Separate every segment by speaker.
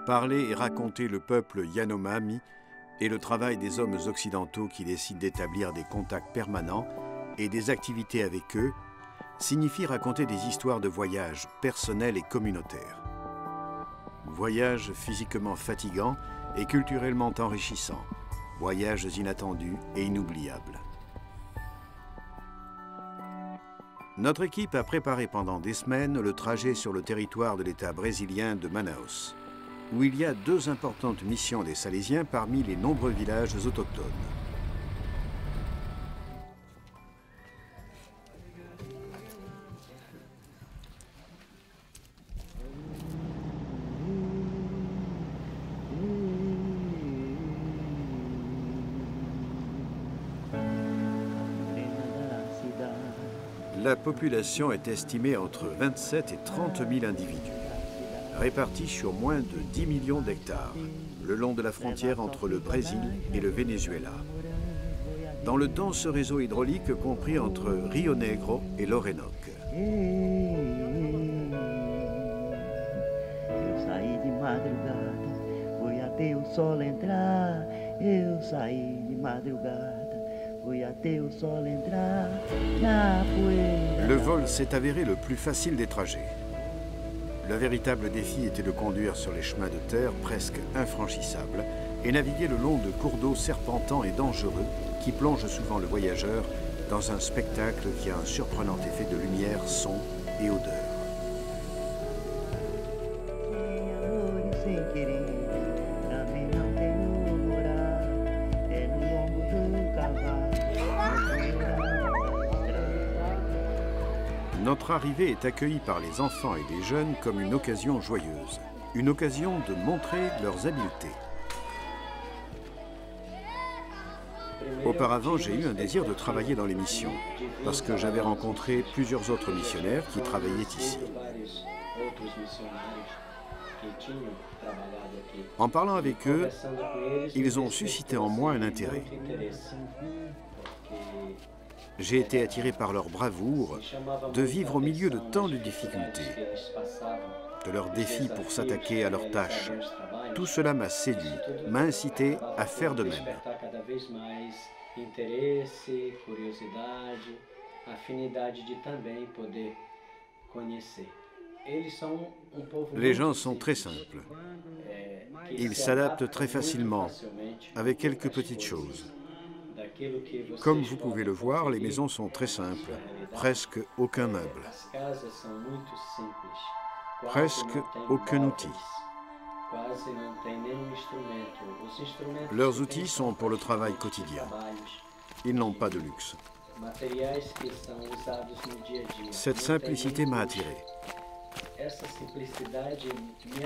Speaker 1: Parler et raconter le peuple Yanomami et le travail des hommes occidentaux qui décident d'établir des contacts permanents et des activités avec eux signifie raconter des histoires de voyages personnels et communautaires. Voyages physiquement fatigants et culturellement enrichissants, voyages inattendus et inoubliables. Notre équipe a préparé pendant des semaines le trajet sur le territoire de l'État brésilien de Manaus, où il y a 2 importantes missions des Salésiens parmi les nombreux villages autochtones. La population est estimée entre 27 et 30 000 individus, répartis sur moins de 10 millions d'hectares, le long de la frontière entre le Brésil et le Venezuela, dans le dense réseau hydraulique compris entre Rio Negro et l'Orénoque. Le vol s'est avéré le plus facile des trajets. Le véritable défi était de conduire sur les chemins de terre presque infranchissables et naviguer le long de cours d'eau serpentants et dangereux qui plongent souvent le voyageur dans un spectacle qui a un surprenant effet de lumière, son et odeur. Notre arrivée est accueillie par les enfants et les jeunes comme une occasion joyeuse, une occasion de montrer leurs habiletés. Auparavant, j'ai eu un désir de travailler dans les missions, parce que j'avais rencontré plusieurs autres missionnaires qui travaillaient ici. En parlant avec eux, ils ont suscité en moi un intérêt. J'ai été attiré par leur bravoure de vivre au milieu de tant de difficultés, de leurs défis pour s'attaquer à leurs tâches. Tout cela m'a séduit, m'a incité à faire de même. Les gens sont très simples. Ils s'adaptent très facilement, avec quelques petites choses. Comme vous pouvez le voir, les maisons sont très simples, presque aucun meuble, presque aucun outil. Leurs outils sont pour le travail quotidien. Ils n'ont pas de luxe. Cette simplicité m'a attiré.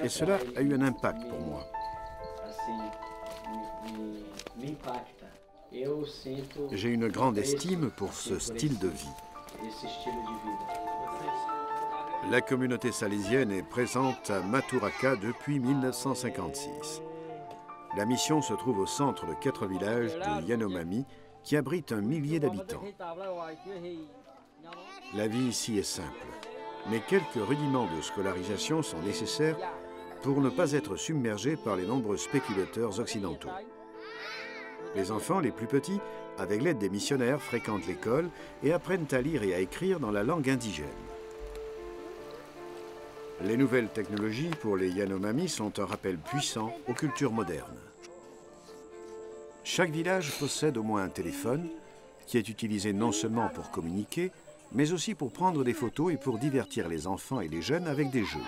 Speaker 1: Et cela a eu un impact pour moi. J'ai une grande estime pour ce style de vie. La communauté salésienne est présente à Maturacá depuis 1956. La mission se trouve au centre de 4 villages de Yanomami qui abritent 1 millier d'habitants. La vie ici est simple, mais quelques rudiments de scolarisation sont nécessaires pour ne pas être submergés par les nombreux spéculateurs occidentaux. Les enfants les plus petits, avec l'aide des missionnaires, fréquentent l'école et apprennent à lire et à écrire dans la langue indigène. Les nouvelles technologies pour les Yanomami sont un rappel puissant aux cultures modernes. Chaque village possède au moins un téléphone qui est utilisé non seulement pour communiquer, mais aussi pour prendre des photos et pour divertir les enfants et les jeunes avec des jeux.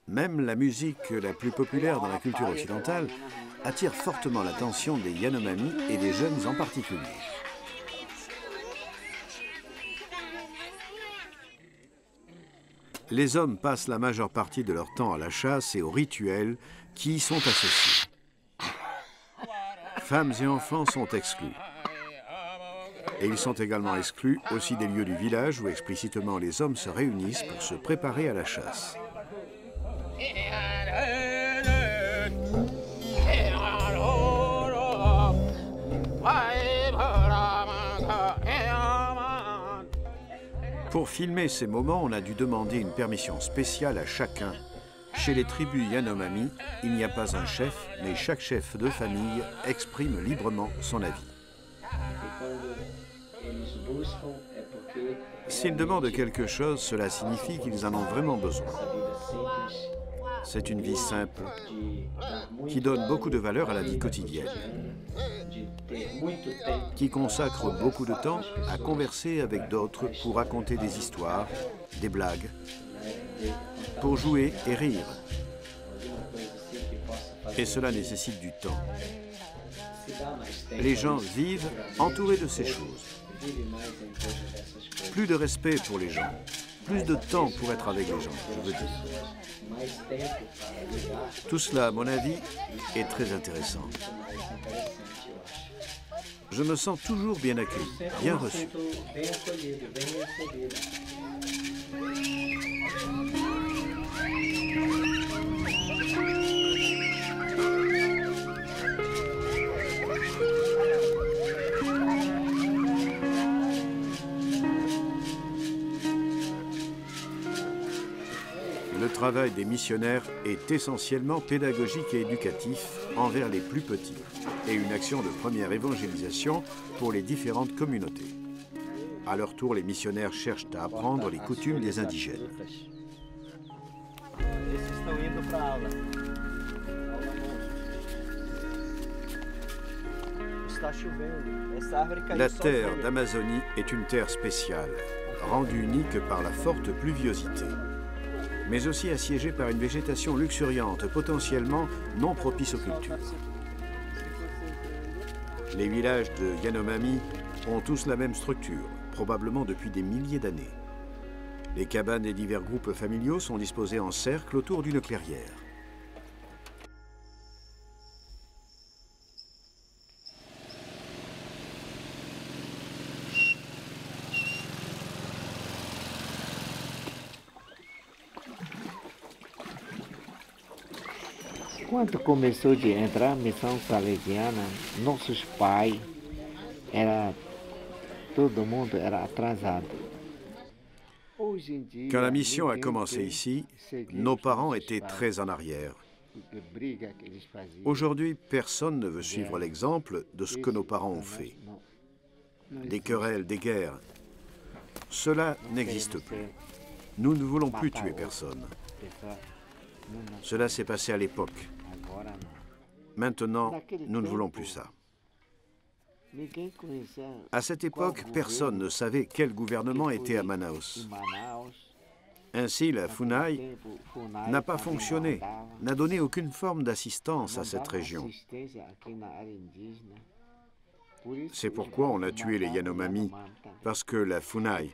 Speaker 1: Même la musique la plus populaire dans la culture occidentale attire fortement l'attention des Yanomami et des jeunes en particulier. Les hommes passent la majeure partie de leur temps à la chasse et aux rituels qui y sont associés. Femmes et enfants sont exclus. Et ils sont également exclus aussi des lieux du village où explicitement les hommes se réunissent pour se préparer à la chasse. Pour filmer ces moments, on a dû demander une permission spéciale à chacun. Chez les tribus Yanomami, il n'y a pas un chef, mais chaque chef de famille exprime librement son avis. S'ils demandent quelque chose, cela signifie qu'ils en ont vraiment besoin. C'est une vie simple qui donne beaucoup de valeur à la vie quotidienne, qui consacre beaucoup de temps à converser avec d'autres pour raconter des histoires, des blagues, pour jouer et rire. Et cela nécessite du temps. Les gens vivent entourés de ces choses. Plus de respect pour les gens, plus de temps pour être avec les gens, je veux dire. Tout cela, à mon avis, est très intéressant. Je me sens toujours bien accueilli, bien reçu. Le travail des missionnaires est essentiellement pédagogique et éducatif envers les plus petits et une action de première évangélisation pour les différentes communautés. À leur tour, les missionnaires cherchent à apprendre les coutumes des indigènes. La terre d'Amazonie est une terre spéciale, rendue unique par la forte pluviosité, mais aussi assiégée par une végétation luxuriante, potentiellement non propice aux cultures. Les villages de Yanomami ont tous la même structure, probablement depuis des milliers d'années. Les cabanes des divers groupes familiaux sont disposées en cercle autour d'une clairière.
Speaker 2: Quando começou de entrar a missão salesiana, nossos pais todo mundo era atrasado.
Speaker 1: Quand la mission a commencé ici, nos parents étaient très en arrière. Aujourd'hui, personne ne veut suivre l'exemple de ce que nos parents ont fait. Des querelles, des guerres, cela n'existe plus. Nous ne voulons plus tuer personne. Cela s'est passé à l'époque. Maintenant, nous ne voulons plus ça. À cette époque, personne ne savait quel gouvernement était à Manaus. Ainsi, la FUNAI n'a pas fonctionné, n'a donné aucune forme d'assistance à cette région. C'est pourquoi on a tué les Yanomami, parce que la FUNAI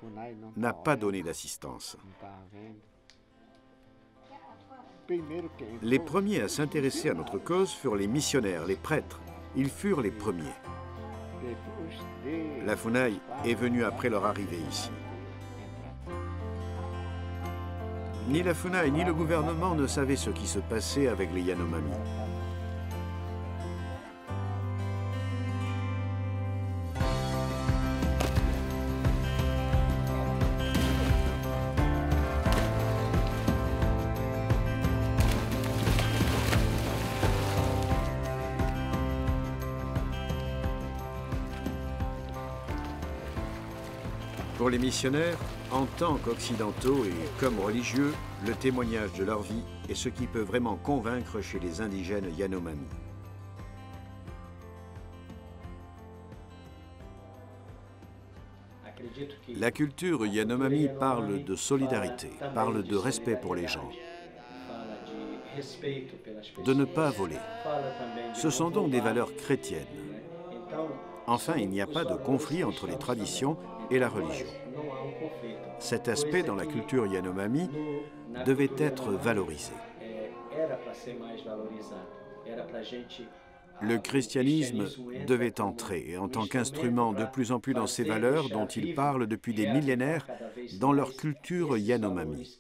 Speaker 1: n'a pas donné d'assistance. Les premiers à s'intéresser à notre cause furent les missionnaires, les prêtres. Ils furent les premiers. La FUNAI est venue après leur arrivée ici. Ni la FUNAI ni le gouvernement ne savaient ce qui se passait avec les Yanomami. Pour les missionnaires, en tant qu'occidentaux et comme religieux, le témoignage de leur vie est ce qui peut vraiment convaincre chez les indigènes Yanomami. La culture Yanomami parle de solidarité, parle de respect pour les gens, de ne pas voler. Ce sont donc des valeurs chrétiennes. Enfin, il n'y a pas de conflit entre les traditions et la religion. Cet aspect dans la culture Yanomami devait être valorisé. Le christianisme devait entrer en tant qu'instrument de plus en plus dans ces valeurs dont ils parlent depuis des millénaires dans leur culture Yanomami.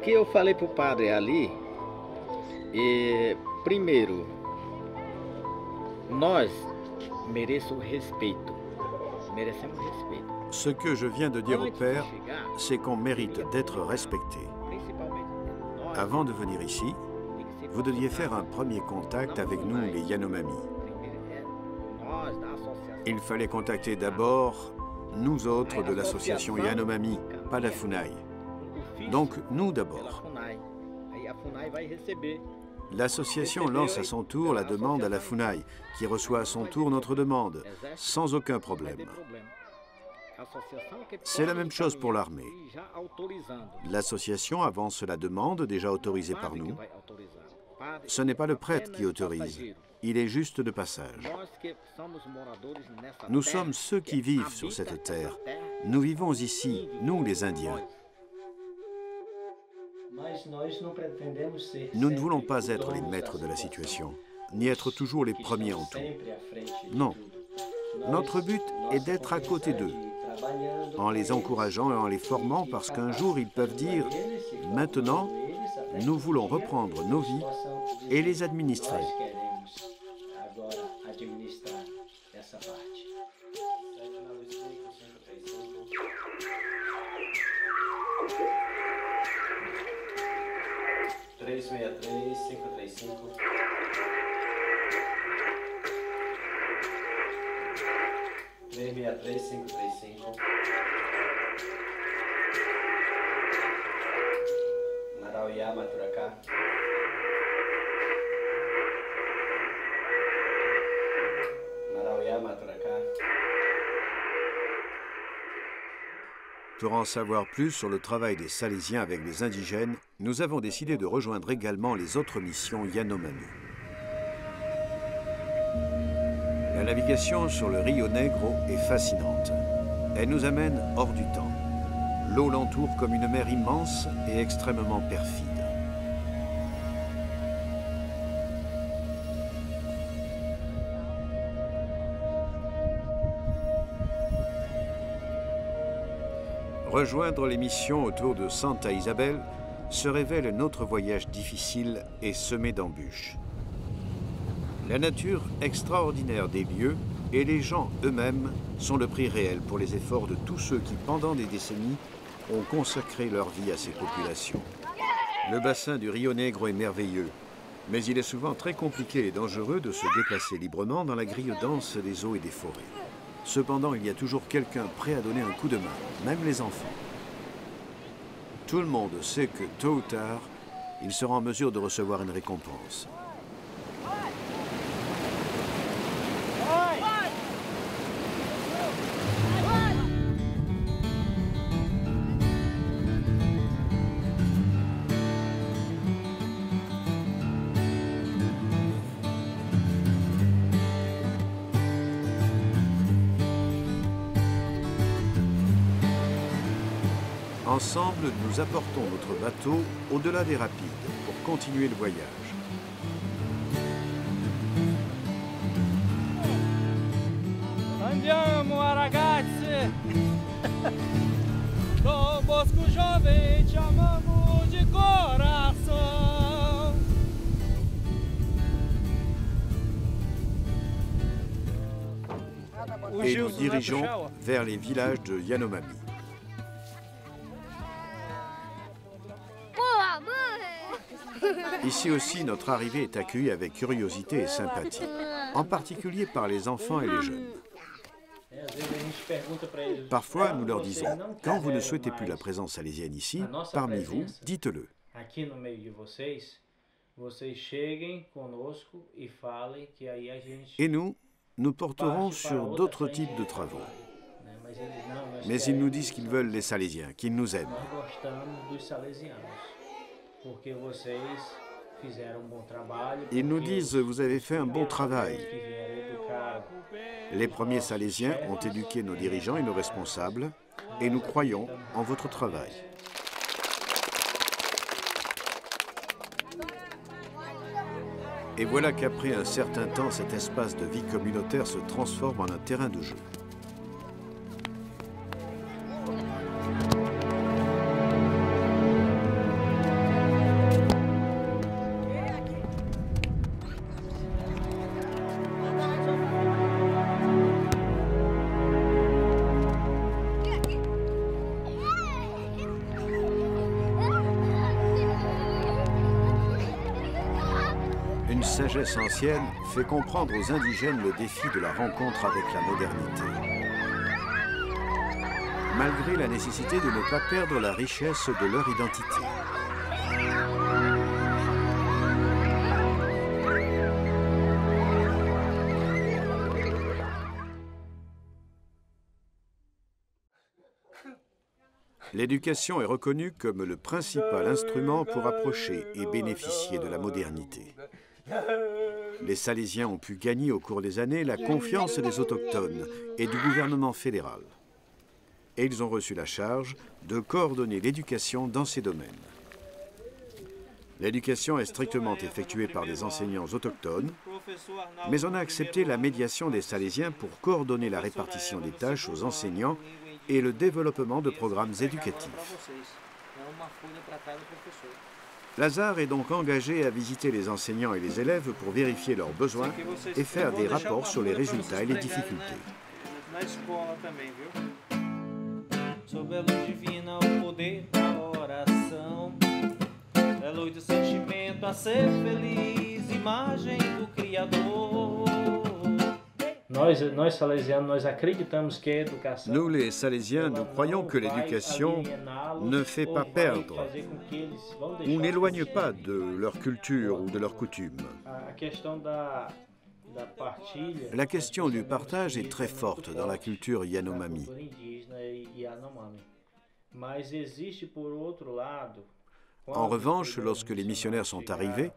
Speaker 3: que eu falei para o padre ali, primeiro, nós merecemos respeito. Merecemos respeito.
Speaker 1: Ce que je viens de dire au père, c'est qu'on mérite d'être respecté. Avant de venir ici, vous deviez faire un premier contact avec nous, les Yanomami. Il fallait contacter d'abord nous autres de l'association Yanomami, pas la FUNAI. Donc, nous d'abord. L'association lance à son tour la demande à la FUNAI, qui reçoit à son tour notre demande, sans aucun problème. C'est la même chose pour l'armée. L'association avance la demande déjà autorisée par nous. Ce n'est pas le prêtre qui autorise, il est juste de passage. Nous sommes ceux qui vivent sur cette terre. Nous vivons ici, nous les Indiens. Nous ne voulons pas être les maîtres de la situation, ni être toujours les premiers en tout. Non. Notre but est d'être à côté d'eux, en les encourageant et en les formant, parce qu'un jour ils peuvent dire « Maintenant, nous voulons reprendre nos vies et les administrer ».
Speaker 4: Narauya Maturaka. Narauya Maturaka.
Speaker 1: Pour en savoir plus sur le travail des Salésiens avec les indigènes, nous avons décidé de rejoindre également les autres missions Yanomami. La navigation sur le Rio Negro est fascinante. Elle nous amène hors du temps. L'eau l'entoure comme une mer immense et extrêmement perfide. Rejoindre les missions autour de Santa Isabel se révèle notre voyage difficile et semé d'embûches. La nature extraordinaire des lieux et les gens eux-mêmes sont le prix réel pour les efforts de tous ceux qui, pendant des décennies, ont consacré leur vie à ces populations. Le bassin du Rio Negro est merveilleux, mais il est souvent très compliqué et dangereux de se déplacer librement dans la grille dense des eaux et des forêts. Cependant, il y a toujours quelqu'un prêt à donner un coup de main, même les enfants. Tout le monde sait que, tôt ou tard, il sera en mesure de recevoir une récompense. Ensemble, nous apportons notre bateau au-delà des rapides pour continuer le voyage.
Speaker 5: Andiamo, ragazzi! Dom Bosco jovem, te amamos de coração.
Speaker 1: Et nous dirigeons vers les villages de Yanomami. Ici aussi, notre arrivée est accueillie avec curiosité et sympathie, en particulier par les enfants et les jeunes. Parfois, nous leur disons, quand vous ne souhaitez plus la présence salésienne ici, parmi vous, dites-le. Et nous porterons sur d'autres types de travaux. Mais ils nous disent qu'ils veulent les Salésiens, qu'ils nous aiment. Ils nous disent, vous avez fait un bon travail. Les premiers Salésiens ont éduqué nos dirigeants et nos responsables, et nous croyons en votre travail. Et voilà qu'après un certain temps, cet espace de vie communautaire se transforme en un terrain de jeu. sagesse ancienne fait comprendre aux indigènes le défi de la rencontre avec la modernité. Malgré la nécessité de ne pas perdre la richesse de leur identité. L'éducation est reconnue comme le principal instrument pour approcher et bénéficier de la modernité. Les Salésiens ont pu gagner au cours des années la confiance des autochtones et du gouvernement fédéral. Et ils ont reçu la charge de coordonner l'éducation dans ces domaines. L'éducation est strictement effectuée par des enseignants autochtones, mais on a accepté la médiation des Salésiens pour coordonner la répartition des tâches aux enseignants et le développement de programmes éducatifs. Lazare est donc engagé à visiter les enseignants et les élèves pour vérifier leurs besoins et faire des rapports sur les résultats et les difficultés. Nous, les Salésiens, nous croyons que l'éducation ne fait pas perdre ou n'éloigne pas de leur culture ou de leurs coutumes. La question du partage est très forte dans la culture Yanomami. En revanche, lorsque les missionnaires sont arrivés,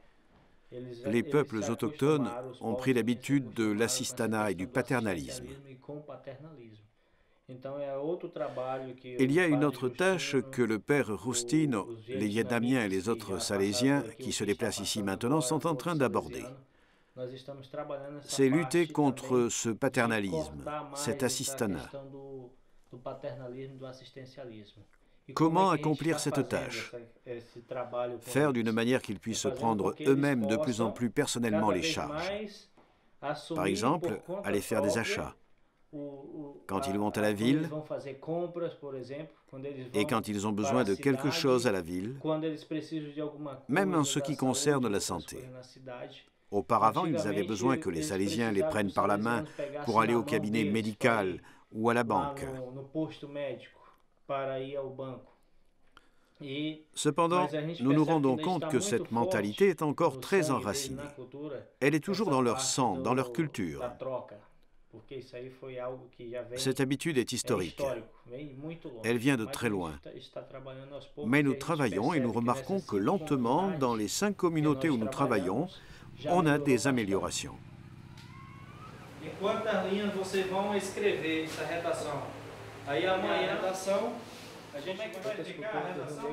Speaker 1: les peuples autochtones ont pris l'habitude de l'assistanat et du paternalisme. Il y a une autre tâche que le père Rustino, les Yadamiens et les autres Salésiens qui se déplacent ici maintenant sont en train d'aborder. C'est lutter contre ce paternalisme, cet assistanat. Comment accomplir cette tâche? Faire d'une manière qu'ils puissent prendre eux-mêmes de plus en plus personnellement les charges. Par exemple, aller faire des achats. Quand ils vont à la ville et quand ils ont besoin de quelque chose à la ville, même en ce qui concerne la santé. Auparavant, ils avaient besoin que les Salésiens les prennent par la main pour aller au cabinet médical ou à la banque. Cependant, nous nous rendons compte que cette mentalité est encore très enracinée. Elle est toujours dans leur sang, dans leur culture. Cette habitude est historique. Elle vient de très loin. Mais nous travaillons et nous remarquons que lentement, dans les 5 communautés où nous travaillons, on a des améliorations.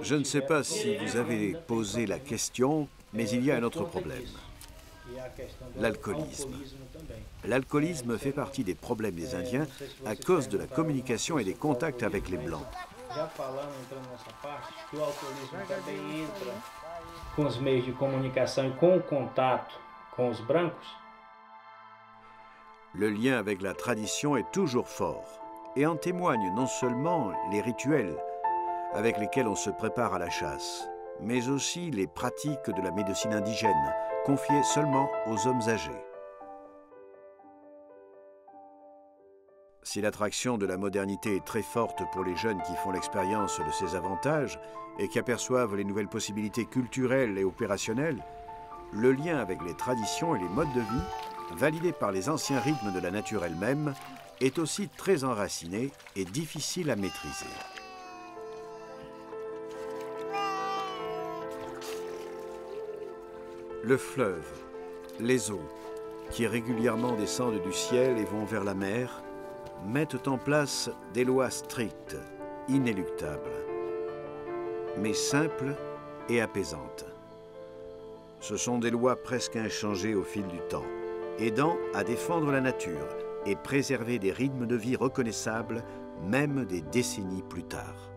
Speaker 1: Je ne sais pas si vous avez posé la question, mais il y a un autre problème. L'alcoolisme. L'alcoolisme fait partie des problèmes des Indiens à cause de la communication et des contacts avec les Blancs. Le lien avec la tradition est toujours fort et en témoignent non seulement les rituels avec lesquels on se prépare à la chasse, mais aussi les pratiques de la médecine indigène, confiées seulement aux hommes âgés. Si l'attraction de la modernité est très forte pour les jeunes qui font l'expérience de ses avantages et qui aperçoivent les nouvelles possibilités culturelles et opérationnelles, le lien avec les traditions et les modes de vie, validés par les anciens rythmes de la nature elle-même, est aussi très enraciné et difficile à maîtriser. Le fleuve, les eaux, qui régulièrement descendent du ciel et vont vers la mer, mettent en place des lois strictes, inéluctables, mais simples et apaisantes. Ce sont des lois presque inchangées au fil du temps, aidant à défendre la nature et préserver des rythmes de vie reconnaissables, même des décennies plus tard.